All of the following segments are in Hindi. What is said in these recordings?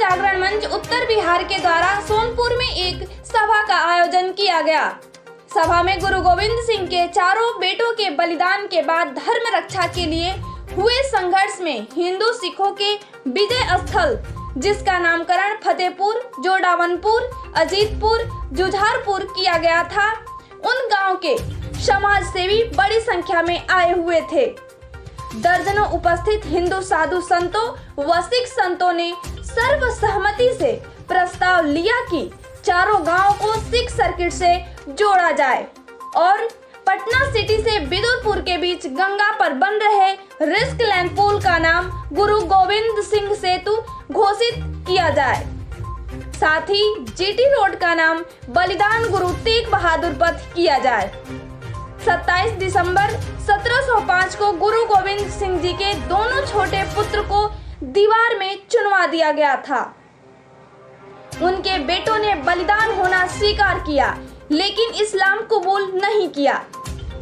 जागरण मंच उत्तर बिहार के द्वारा सोनपुर में एक सभा का आयोजन किया गया। सभा में गुरु गोविंद सिंह के चारों बेटों के बलिदान के बाद धर्म रक्षा के लिए हुए संघर्ष में हिंदू सिखों के विजय स्थल, जिसका नामकरण फतेहपुर, जोडावनपुर, अजीतपुर, जुझारपुर किया गया था, उन गांव के समाज सेवी बड़ी संख्या में आए हुए थे। दर्जनों उपस्थित हिंदू साधु संतों व सिख संतों ने सर्वसहमति से प्रस्ताव लिया कि चारों गांवों को सिख सर्किट से जोड़ा जाए और पटना सिटी से बिदुरपुर के बीच गंगा पर बन रहे रिस्क लैंड पुल का नाम गुरु गोविंद सिंह सेतु घोषित किया जाए। साथ ही जीटी रोड का नाम बलिदान गुरु तेग बहादुर पथ किया जाए। 27 दिसंबर 1705 को गुरु गोविंद सिंह जी के दोनों छोटे पुत्र को दीवार में चुनवा दिया गया था। उनके बेटों ने बलिदान होना स्वीकार किया, लेकिन इस्लाम कबूल नहीं किया।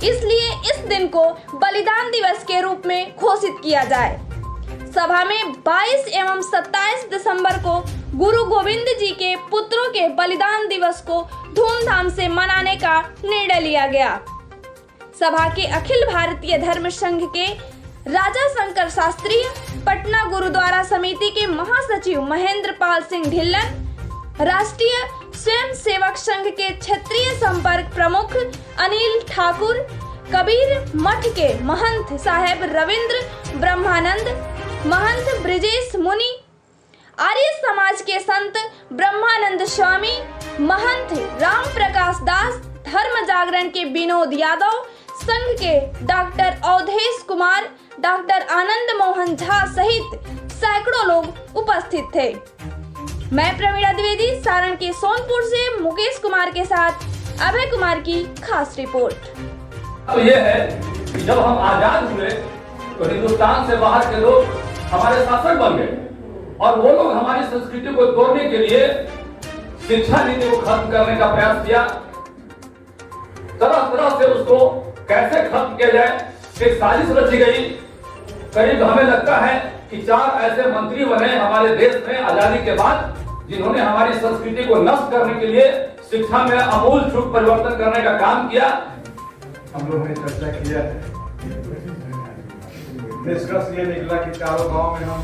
इसलिए इस दिन को बलिदान दिवस के रूप में घोषित किया जाए। सभा में 22 एवं 27 दिसंबर को गुरु गोविंद जी के पुत्रों के बलिदान दिवस को धूमधाम से मनाने का निर्णय लिया गया। सभा के अखिल भारतीय धर्म संघ के राजा शंकर शास्त्री, पटना गुरुद्वारा समिति के महासचिव महेंद्र पाल सिंह ढिल्लन, राष्ट्रीय स्वयं सेवक संघ के क्षेत्रीय संपर्क प्रमुख अनिल ठाकुर, कबीर मठ के महंत साहेब रविंद्र ब्रह्मानंद, महंत ब्रिजेश मुनि, आर्य समाज के संत ब्रह्मानंद स्वामी, महंत राम प्रकाश दास, धर्म जागरण के विनोद यादव, संघ के डॉक्टर अवधेश कुमार, डॉक्टर आनंद मोहन झा सहित सैकड़ों लोग उपस्थित थे। मैं प्रवीणा द्विवेदी, सारण के सोनपुर से मुकेश कुमार के साथ अभय कुमार की खास रिपोर्ट। तो ये है कि जब हम आजाद हुए तो हिंदुस्तान से बाहर के लोग हमारे शासक बन गए और वो लोग हमारी संस्कृति को तोड़ने के लिए शिक्षा नीति को खत्म करने का प्रयास किया। तरह तरह से उसको कैसे खत्म किया जाए, एक साजिश रची गई। करीब हमें लगता है कि 4 ऐसे मंत्री बने हमारे देश में आजादी के बाद, जिन्होंने हमारी संस्कृति को नष्ट करने के लिए शिक्षा में आमूल चूल परिवर्तन करने का काम किया। हम लोगों ने चर्चा किया है, निष्कर्ष ये निकला कि चारों गांव में हम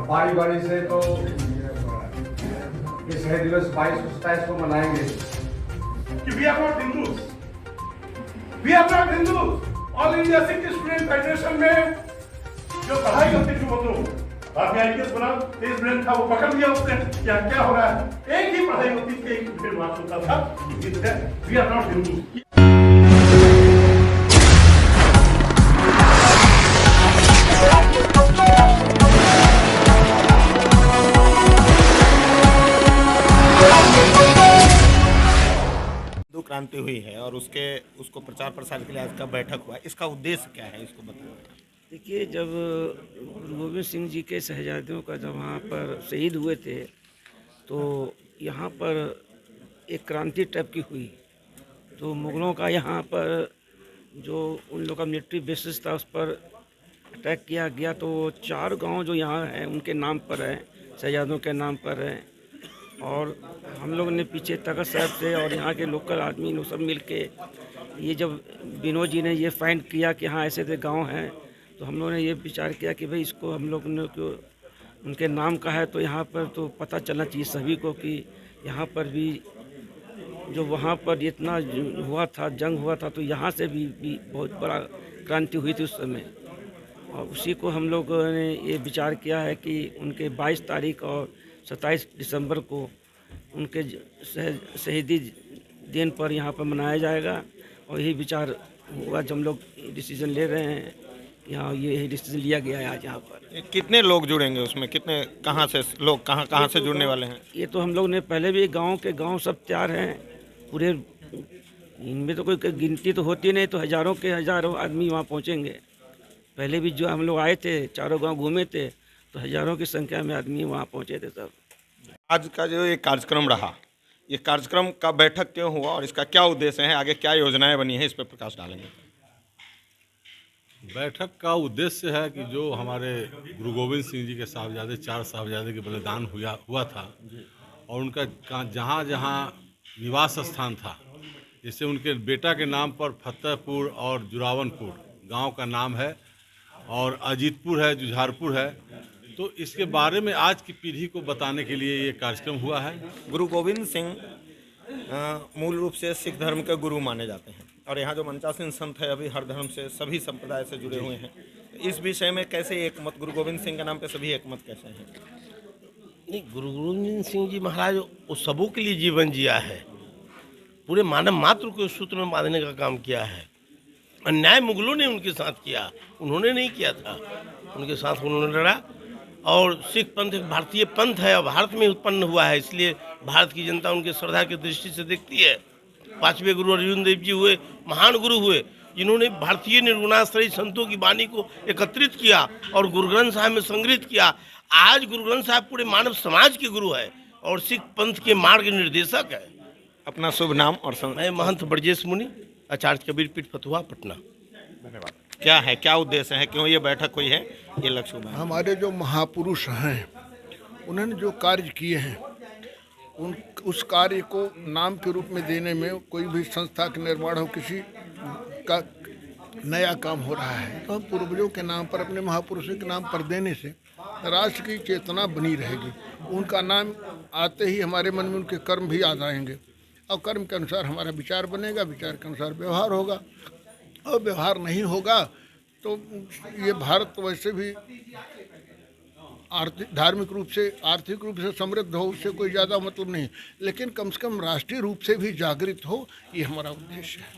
बारी बारी से तो ये शहीद दिवस 22-27 को मनाएंगे। कि we are not Hindus, we are not Hindus। All India Sikh student federation में जो पढ़ाई होती थी वो तो बाद में आईपीएस बना, तेज ब्रेन था, वो पकड़ लिया उसने क्या हो रहा है। एक ही पढ़ाई होती थी, एक फिर बात होता था, वी आर नॉट हिंदू। क्रांति हुई है और उसको प्रचार प्रसार के लिए आज का बैठक हुआ, इसका उद्देश्य क्या है, इसको बताइए। देखिए, जब गुरु गोविंद सिंह जी के शहजादियों का जब वहाँ पर शहीद हुए थे तो यहाँ पर एक क्रांति टाइप की हुई। तो मुगलों का यहाँ पर जो उन लोग का मिलिट्री बेसिस था उस पर अटैक किया गया। तो 4 गांव जो यहाँ हैं उनके नाम पर है, शहजादों के नाम पर है। और हम लोग ने पीछे तखत साहब से और यहाँ के लोकल आदमी लोग सब मिल के ये जब विनोद जी ने ये फाइंड किया कि हाँ ऐसे गांव हैं, तो हम लोगों ने ये विचार किया कि भाई इसको हम लोग ने तो उनके नाम का है तो यहाँ पर तो पता चलना चाहिए सभी को कि यहाँ पर भी जो वहाँ पर इतना हुआ था, जंग हुआ था, तो यहाँ से भी बहुत बड़ा क्रांति हुई थी उस समय। और उसी को हम लोग ने ये विचार किया है कि उनके 22 तारीख और 27 दिसंबर को उनके शहीदी दिन पर यहाँ पर मनाया जाएगा। और यही विचार हुआ जब हम लोग डिसीजन ले रहे हैं, यहाँ ये डिसीजन लिया गया है आज यहाँ पर। कितने लोग जुड़ेंगे उसमें, कितने कहाँ से लोग कहाँ से जुड़ने वाले हैं? ये तो हम लोग ने पहले भी गांव के गांव सब तैयार हैं पूरे, इनमें तो कोई गिनती तो होती नहीं, तो हज़ारों के हज़ारों आदमी वहाँ पहुँचेंगे। पहले भी जो हम लोग आए थे, चारों गाँव घूमे थे, तो हज़ारों की संख्या में आदमी वहाँ पहुँचे थे सब। आज का जो ये कार्यक्रम रहा, ये कार्यक्रम का बैठक क्यों हुआ और इसका क्या उद्देश्य है, आगे क्या योजनाएं बनी है, इस पर प्रकाश डालेंगे। बैठक का उद्देश्य है कि जो हमारे गुरु गोविंद सिंह जी के साहबजादे 4 साहबजादे के बलिदान हुआ था और उनका जहाँ जहाँ निवास स्थान था, जैसे उनके बेटा के नाम पर फतेहपुर और जुरावनपुर गांव का नाम है और अजीतपुर है, जुझारपुर है, तो इसके बारे में आज की पीढ़ी को बताने के लिए ये कार्यक्रम हुआ है। गुरु गोविंद सिंह मूल रूप से सिख धर्म के गुरु माने जाते हैं और यहाँ जो मंचासीन संत है अभी हर धर्म से सभी संप्रदाय से जुड़े हुए हैं। इस विषय में कैसे एक मत, गुरु गोविंद सिंह के नाम पे सभी एक मत कैसे हैं? नहीं, गुरु गोविंद सिंह जी महाराज वो सबों के लिए जीवन जिया है, पूरे मानव मात्र को सूत्र में बांधने का काम किया है। अन्याय मुगलों ने उनके साथ किया, उन्होंने नहीं किया था, उनके साथ उन्होंने लड़ा। और सिख पंथ एक भारतीय पंथ है और भारत में उत्पन्न हुआ है, इसलिए भारत की जनता उनके श्रद्धा की दृष्टि से देखती है। 5वें गुरु अर्जुन देव जी हुए, महान गुरु हुए, जिन्होंने भारतीय निर्गुणाश्रयी संतों की वाणी को एकत्रित किया और गुरु ग्रंथ साहिब में संग्रहित किया। आज गुरु ग्रंथ साहिब पूरे मानव समाज के गुरु है और सिख पंथ के मार्ग निर्देशक है। अपना शुभ नाम और मैं महंत ब्रजेश मुनि, आचार्य कबीर पीठ फतुहा, पटना। धन्यवाद। क्या है, क्या उद्देश्य है, क्यों ये बैठक हुई है, ये लक्ष्य हुआ है? हमारे जो महापुरुष हैं उन्होंने जो कार्य किए हैं उस कार्य को नाम के रूप में देने में, कोई भी संस्था के निर्माण हो, किसी का नया काम हो रहा है तो पूर्वजों के नाम पर, अपने महापुरुषों के नाम पर देने से राष्ट्र की चेतना बनी रहेगी। उनका नाम आते ही हमारे मन में उनके कर्म भी याद आएंगे और कर्म के अनुसार हमारा विचार बनेगा, विचार के अनुसार व्यवहार होगा और व्यवहार नहीं होगा तो ये भारत वैसे भी धार्मिक रूप से, आर्थिक रूप से समृद्ध हो, उससे कोई ज़्यादा मतलब नहीं, लेकिन कम से कम राष्ट्रीय रूप से भी जागृत हो, ये हमारा उद्देश्य है।